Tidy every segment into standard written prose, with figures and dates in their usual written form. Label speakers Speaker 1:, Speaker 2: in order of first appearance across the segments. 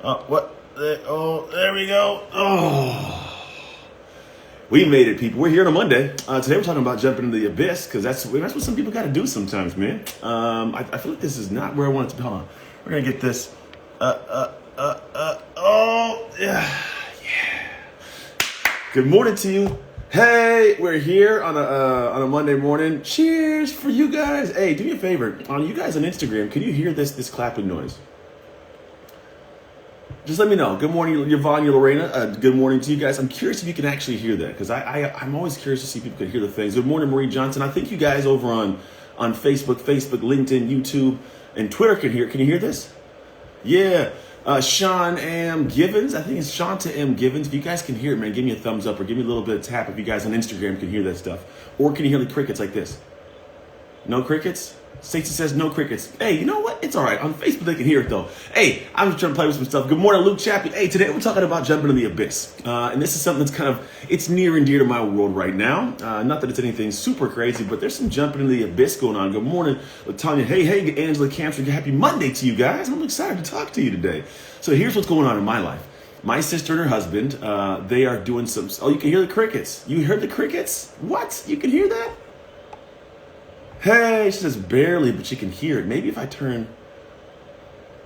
Speaker 1: There we go. Oh, we made it, people. We're here on a Monday. Today we're talking about jumping into the abyss because that's what some people got to do sometimes, man. I feel like this is not where I want it to be. Hold on. We're gonna get this. Oh, yeah. Good morning to you. Hey, we're here on a Monday morning. Cheers for you guys. Hey, do me a favor. On you guys on Instagram, can you hear this clapping noise? Just let me know. Good morning, Yvonne, Lorena. Good morning to you guys. I'm curious if you can actually hear that because I'm always curious to see if people can hear the things. Good morning, Marie Johnson. I think you guys over on Facebook, LinkedIn, YouTube, and Twitter can hear. Can you hear this? Yeah. Sean M. Givens. I think it's Shanta M. Givens. If you guys can hear it, man, give me a thumbs up or give me a little bit of tap if you guys on Instagram can hear that stuff. Or can you hear the crickets like this? No crickets? Stacy says no crickets. Hey, you know what? It's all right. On Facebook, they can hear it, though. Hey, I'm just trying to play with some stuff. Good morning, Luke Chappie. Hey, today we're talking about jumping into the abyss. And this is something that's it's near and dear to my world right now. Not that it's anything super crazy, but there's some jumping into the abyss going on. Good morning, latonya. Hey, Angela Camster. Happy Monday to you guys. I'm excited to talk to you today. So here's what's going on in my life. My sister and her husband, they are doing some... Oh, you can hear the crickets. You heard the crickets? What? You can hear that? Hey, she says barely, but she can hear it. Maybe if I turn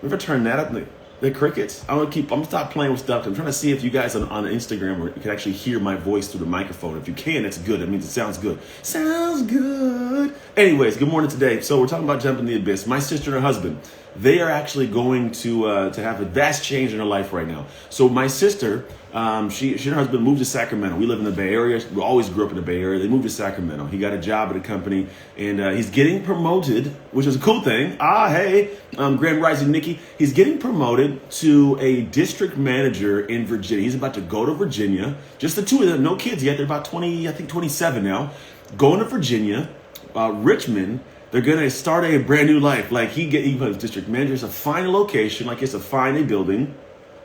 Speaker 1: that up, the crickets. I'm gonna stop playing with stuff. I'm trying to see if you guys on Instagram can actually hear my voice through the microphone. If you can, that's good. That means it sounds good. Sounds good. Anyways, good morning today. So we're talking about jumping the abyss. My sister and her husband, they are actually going to have a vast change in her life right now. So my sister, she and her husband moved to Sacramento. We live in the Bay Area. We always grew up in the Bay Area. They moved to Sacramento. He got a job at a company, and he's getting promoted, which is a cool thing. Hey, Grand Rising Nikki. He's getting promoted to a district manager in Virginia. He's about to go to Virginia. Just the two of them, no kids yet. They're about 27 now. Going to Virginia, Richmond. They're going to start a brand new life. Like he was district manager. It's a fine location. Like it's a fine building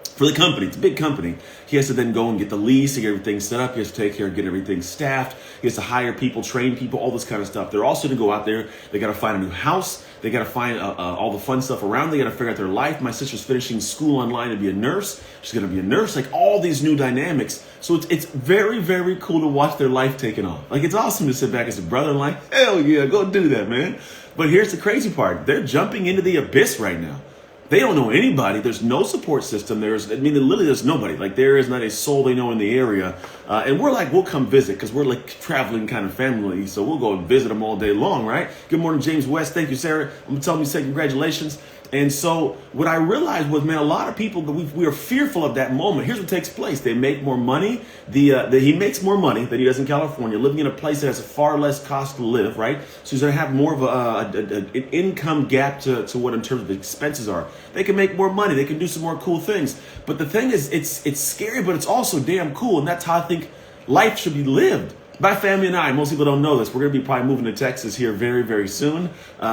Speaker 1: for the company. It's a big company. He has to then go and get the lease, to get everything set up. He has to take care of getting everything staffed. He has to hire people, train people, all this kind of stuff. They're also going to go out there. They got to find a new house. They got to find all the fun stuff around. They got to figure out their life. My sister's finishing school online to be a nurse. She's going to be a nurse. Like all these new dynamics. So it's very, very cool to watch their life taking off. Like it's awesome to sit back as a brother and like, hell yeah, go do that, man. But here's the crazy part. They're jumping into the abyss right now. They don't know anybody. There's no support system. Literally there's nobody. Like there is not a soul they know in the area. And we're like, we'll come visit because we're like traveling kind of family. So we'll go and visit them all day long, right? Good morning, James West. Thank you, Sarah. I'm going to tell them you say congratulations. And so what I realized was, man, a lot of people, we are fearful of that moment. Here's what takes place. They make more money. He makes more money than he does in California, living in a place that has far less cost to live, right? So he's going to have more of an income gap to what in terms of expenses are. They can make more money. They can do some more cool things. But the thing is, it's scary, but it's also damn cool. And that's how I think life should be lived. My family and I, most people don't know this, we're going to be probably moving to Texas here very, very soon.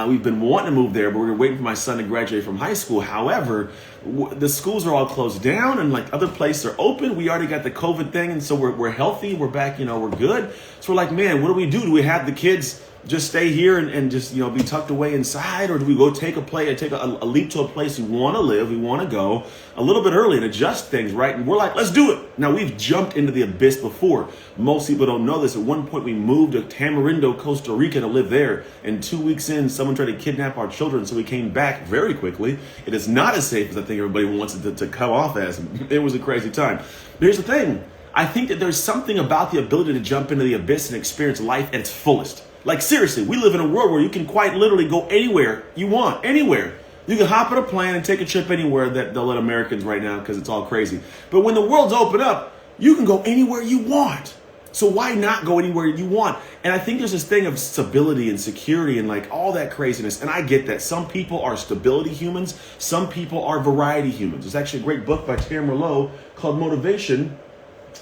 Speaker 1: We've been wanting to move there, but we're waiting for my son to graduate from high school. However, the schools are all closed down and like other places are open. We already got the COVID thing, and so we're healthy. We're back, we're good. So we're like, man, what do we do? Do we have the kids just stay here and just, be tucked away inside? Or do we go take a leap to a place we want to live, we want to go a little bit early and adjust things, right? And we're like, let's do it. Now, we've jumped into the abyss before. Most people don't know this. At one point, we moved to Tamarindo, Costa Rica to live there. And 2 weeks in, someone tried to kidnap our children, so we came back very quickly. It is not as safe as I think everybody wants it to come off as. It was a crazy time. But here's the thing. I think that there's something about the ability to jump into the abyss and experience life at its fullest. Like seriously, we live in a world where you can quite literally go anywhere you want, anywhere. You can hop on a plane and take a trip anywhere that they'll let Americans right now because it's all crazy. But when the world's open up, you can go anywhere you want. So why not go anywhere you want? And I think there's this thing of stability and security and like all that craziness. And I get that. Some people are stability humans. Some people are variety humans. There's actually a great book by Tamara Lowe called Motivation,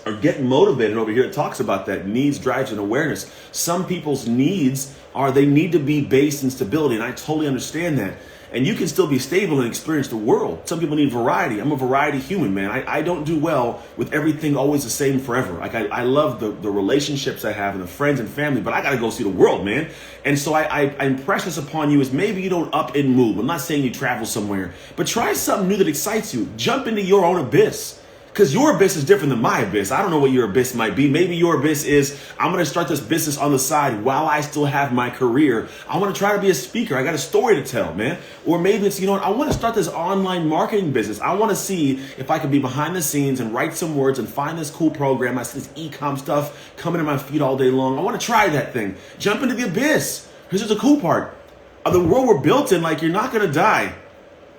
Speaker 1: or Getting Motivated over here. It talks about that needs, drives, and awareness. Some people's needs they need to be based in stability, and I totally understand that. And you can still be stable and experience the world. Some people need variety. I'm a variety human, man. I don't do well with everything always the same forever. Like I love the relationships I have and the friends and family, but I got to go see the world, man. And so I impress this upon you is maybe you don't up and move. I'm not saying you travel somewhere, but try something new that excites you. Jump into your own abyss. Because your abyss is different than my abyss. I don't know what your abyss might be. Maybe your abyss is, I'm going to start this business on the side while I still have my career. I want to try to be a speaker. I got a story to tell, man. Or maybe it's, you know what, I want to start this online marketing business. I want to see if I can be behind the scenes and write some words and find this cool program. I see this e-com stuff coming to my feed all day long. I want to try that thing. Jump into the abyss. Here's the cool part. The world we're built in, like, you're not going to die.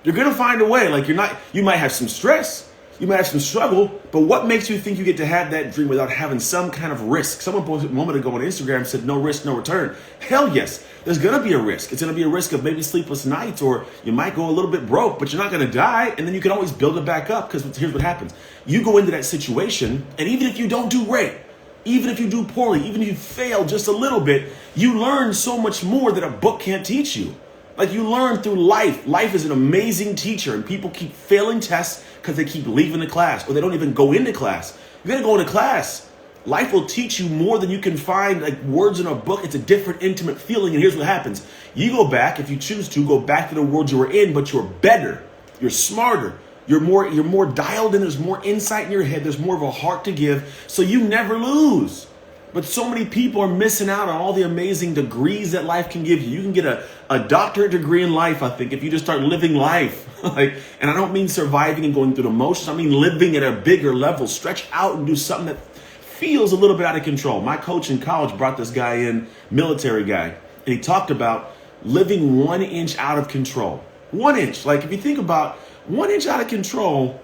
Speaker 1: You're going to find a way. Like, you might have some stress. You might have some struggle, but what makes you think you get to have that dream without having some kind of risk? Someone posted a moment ago on Instagram and said, no risk, no return. Hell yes, there's going to be a risk. It's going to be a risk of maybe sleepless nights, or you might go a little bit broke, but you're not going to die, and then you can always build it back up, because here's what happens. You go into that situation, and even if you don't do great, even if you do poorly, even if you fail just a little bit, you learn so much more that a book can't teach you. Like, you learn through life. Life is an amazing teacher, and people keep failing tests because they keep leaving the class, or they don't even go into class. You gotta go into class. Life will teach you more than you can find like words in a book. It's a different, intimate feeling, and here's what happens. You go back, if you choose to, go back to the world you were in, but you're better, you're smarter, you're more dialed in, there's more insight in your head, there's more of a heart to give, so you never lose. But so many people are missing out on all the amazing degrees that life can give you. You can get a doctorate degree in life, I think, if you just start living life. And I don't mean surviving and going through the motions. I mean living at a bigger level. Stretch out and do something that feels a little bit out of control. My coach in college brought this guy in, military guy, and he talked about living 1 inch out of control. 1 inch. Like, if you think about 1 inch out of control,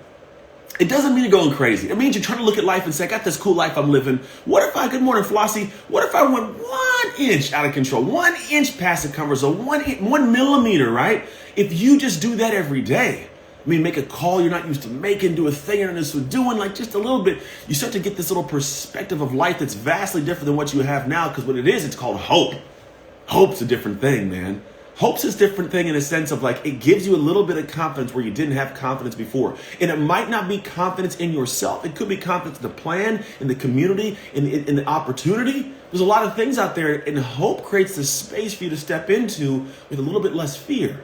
Speaker 1: it doesn't mean you're going crazy. It means you're trying to look at life and say, I got this cool life I'm living. What if good morning, Flossie, what if I went 1 inch out of control? 1 inch past the comfort zone, 1 millimeter, right? If you just do that every day, I mean, make a call you're not used to making, do a thing you're not used to doing, like just a little bit, you start to get this little perspective of life that's vastly different than what you have now, because what it is, it's called hope. Hope's a different thing, man. Hope's a different thing in a sense of like, it gives you a little bit of confidence where you didn't have confidence before. And it might not be confidence in yourself. It could be confidence in the plan, in the community, in the opportunity. There's a lot of things out there, and hope creates the space for you to step into with a little bit less fear.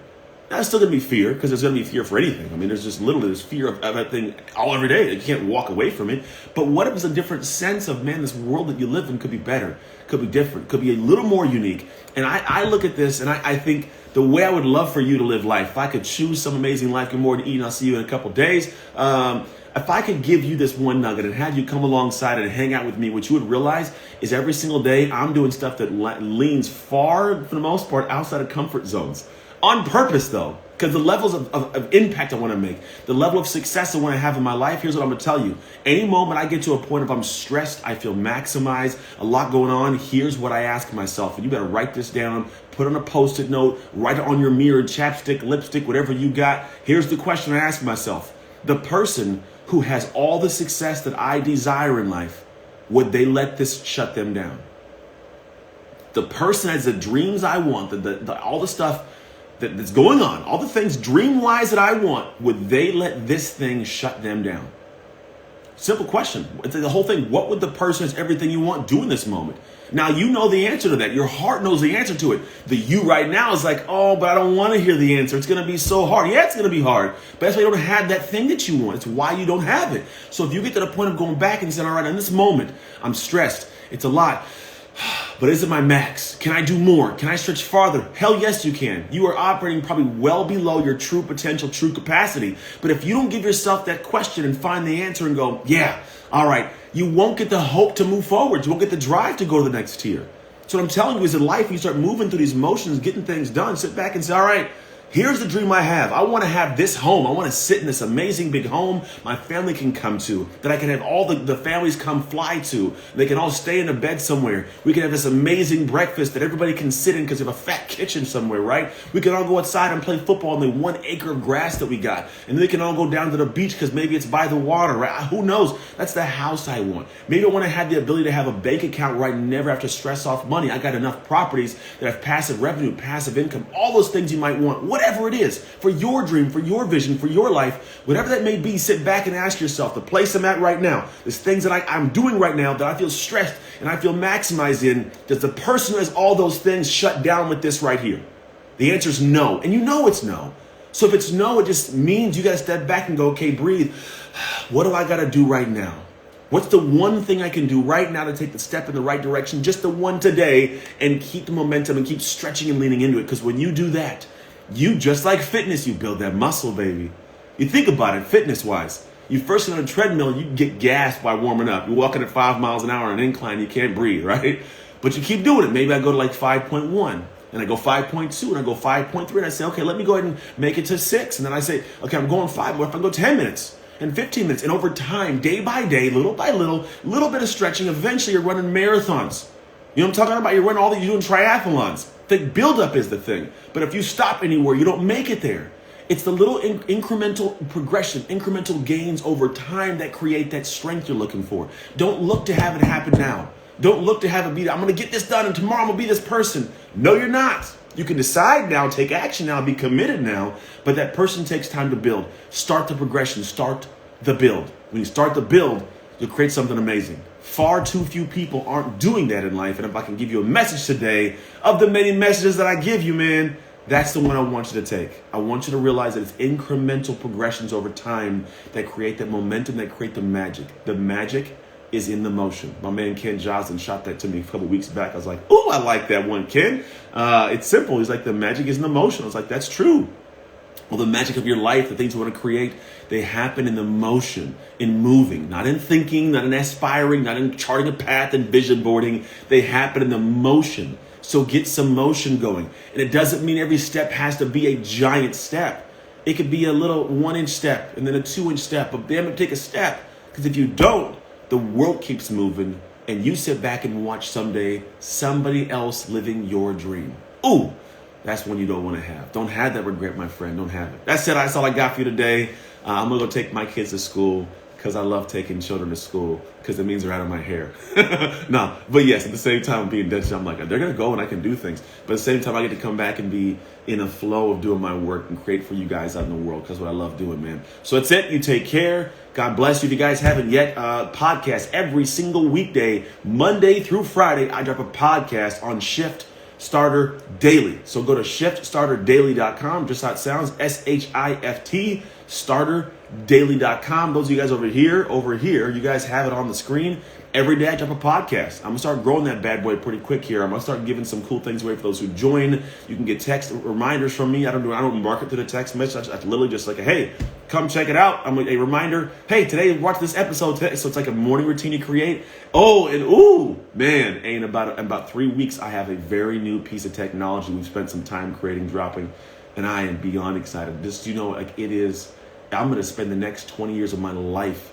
Speaker 1: Now, there's still going to be fear, because there's going to be fear for anything. I mean, there's just literally this fear of everything every day. You can't walk away from it. But what if it's a different sense of, man, this world that you live in could be better, could be different, could be a little more unique. And I look at this, and I think the way I would love for you to live life, if I could choose some amazing life, good morning, Eden, I'll see you in a couple of days. If I could give you this one nugget and have you come alongside and hang out with me, what you would realize is every single day I'm doing stuff that leans far, for the most part, outside of comfort zones. On purpose, though, because the levels of impact I want to make, the level of success I want to have in my life, here's what I'm going to tell you. Any moment I get to a point of I'm stressed, I feel maximized, a lot going on, here's what I ask myself. And you better write this down, put on a Post-it note, write it on your mirror, chapstick, lipstick, whatever you got. Here's the question I ask myself. The person who has all the success that I desire in life, would they let this shut them down? The person has the dreams I want, all the stuff that's going on, all the things dream-wise that I want, would they let this thing shut them down? Simple question. It's the whole thing. What would the person who's everything you want do in this moment? Now, you know the answer to that. Your heart knows the answer to it. The you right now is like, oh, but I don't want to hear the answer. It's going to be so hard. Yeah, it's going to be hard. But that's why you don't have that thing that you want. It's why you don't have it. So if you get to the point of going back and saying, all right, in this moment, I'm stressed. It's a lot. But is it my max? Can I do more? Can I stretch farther? Hell yes, you can. You are operating probably well below your true potential, true capacity. But if you don't give yourself that question and find the answer and go, yeah, all right, you won't get the hope to move forward. You won't get the drive to go to the next tier. So what I'm telling you is in life, you start moving through these motions, getting things done, sit back and say, all right, here's the dream I have. I want to have this home. I want to sit in this amazing big home my family can come to, that I can have all the families come fly to. They can all stay in a bed somewhere. We can have this amazing breakfast that everybody can sit in because we have a fat kitchen somewhere, right? We can all go outside and play football on the 1 acre of grass that we got. And then we can all go down to the beach because maybe it's by the water, right? Who knows? That's the house I want. Maybe I want to have the ability to have a bank account where I never have to stress off money. I got enough properties that have passive revenue, passive income, all those things you might want. Whatever whatever it is, for your dream, for your vision, for your life, whatever that may be, sit back and ask yourself, the place I'm at right now, there's things that I'm doing right now that I feel stressed and I feel maximized in, does the person who has all those things shut down with this right here? The answer is no, and you know it's no. So if it's no, it just means you got to step back and go, okay, breathe. What do I got to do right now? What's the one thing I can do right now to take the step in the right direction, just the one today, and keep the momentum and keep stretching and leaning into it? Because when you do that, you, just like fitness, you build that muscle, baby. You think about it fitness-wise. You first get on a treadmill, you get gassed by warming up. You're walking at 5 miles an hour on an incline, you can't breathe, right? But you keep doing it. Maybe I go to like 5.1. And I go 5.2 and I go 5.3 and I say, okay, let me go ahead and make it to 6. And then I say, okay, I'm going 5. What if I go 10 minutes and 15 minutes? And over time, day by day, little by little bit of stretching, eventually you're running marathons. You know what I'm talking about? You're running all these, you're doing triathlons. The buildup is the thing. But if you stop anywhere, you don't make it there. It's the little incremental progression, incremental gains over time that create that strength you're looking for. Don't look to have it happen now. Don't look to have it be, I'm going to get this done and tomorrow I'm going to be this person. No, you're not. You can decide now, take action now, be committed now, but that person takes time to build. Start the progression, start the build. When you start the build, you'll create something amazing. Far too few people aren't doing that in life. And if I can give you a message today, of the many messages that I give you, man, that's the one I want you to take. I want you to realize that it's incremental progressions over time that create that momentum, that create the magic. The magic is in the motion. My man Ken Joslin shot that to me a couple weeks back. I was like, oh, I like that one, Ken. It's simple. He's like, the magic is in the motion. I was like, that's true. Well, the magic of your life, the things you want to create, they happen in the motion, in moving, not in thinking, not in aspiring, not in charting a path and vision boarding. They happen in the motion. So get some motion going. And it doesn't mean every step has to be a giant step. It could be a little 1-inch step and then a 2-inch step. But damn it, take a step. Because if you don't, the world keeps moving and you sit back and watch someday somebody else living your dream. Ooh, that's one you don't want to have. Don't have that regret, my friend. Don't have it. That's it. That's all I got for you today. I'm going to go take my kids to school because I love taking children to school because it means they're out of my hair. No, but yes, at the same time, I'm being dead. I'm like, they're going to go and I can do things. But at the same time, I get to come back and be in a flow of doing my work and create for you guys out in the world because what I love doing, man. So that's it. You take care. God bless you. If you guys haven't yet, podcast every single weekday, Monday through Friday, I drop a podcast on Shift Starter Daily. So go to shiftstarterdaily.com, just how it sounds, SHIFT, starterdaily.com. Those of you guys over here, you guys have it on the screen. Every day I drop a podcast. I'm going to start growing that bad boy pretty quick here. I'm going to start giving some cool things away for those who join. You can get text reminders from me. I don't market to the text message. I literally just like, hey, come check it out. I'm a reminder. Hey, today watch this episode today. So it's like a morning routine you create. Oh, and ooh, man, in about 3 weeks, I have a very new piece of technology we've spent some time creating, dropping, and I am beyond excited. Just, like it is, I'm going to spend the next 20 years of my life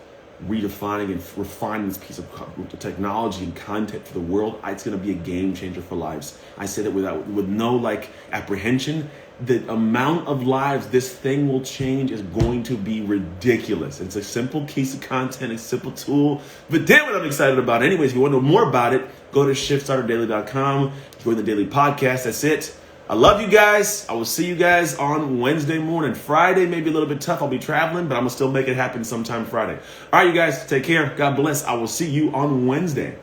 Speaker 1: redefining and refining this piece of technology and content for the world. It's going to be a game changer for lives. I said it with no apprehension. The amount of lives this thing will change is going to be ridiculous. It's a simple piece of content, a simple tool, but damn it, I'm excited about it. Anyways, if you want to know more about it, go to shiftstarterdaily.com, join the daily podcast. That's it. I love you guys. I will see you guys on Wednesday morning. Friday may be a little bit tough. I'll be traveling, but I'm going to still make it happen sometime Friday. All right, you guys, take care. God bless. I will see you on Wednesday.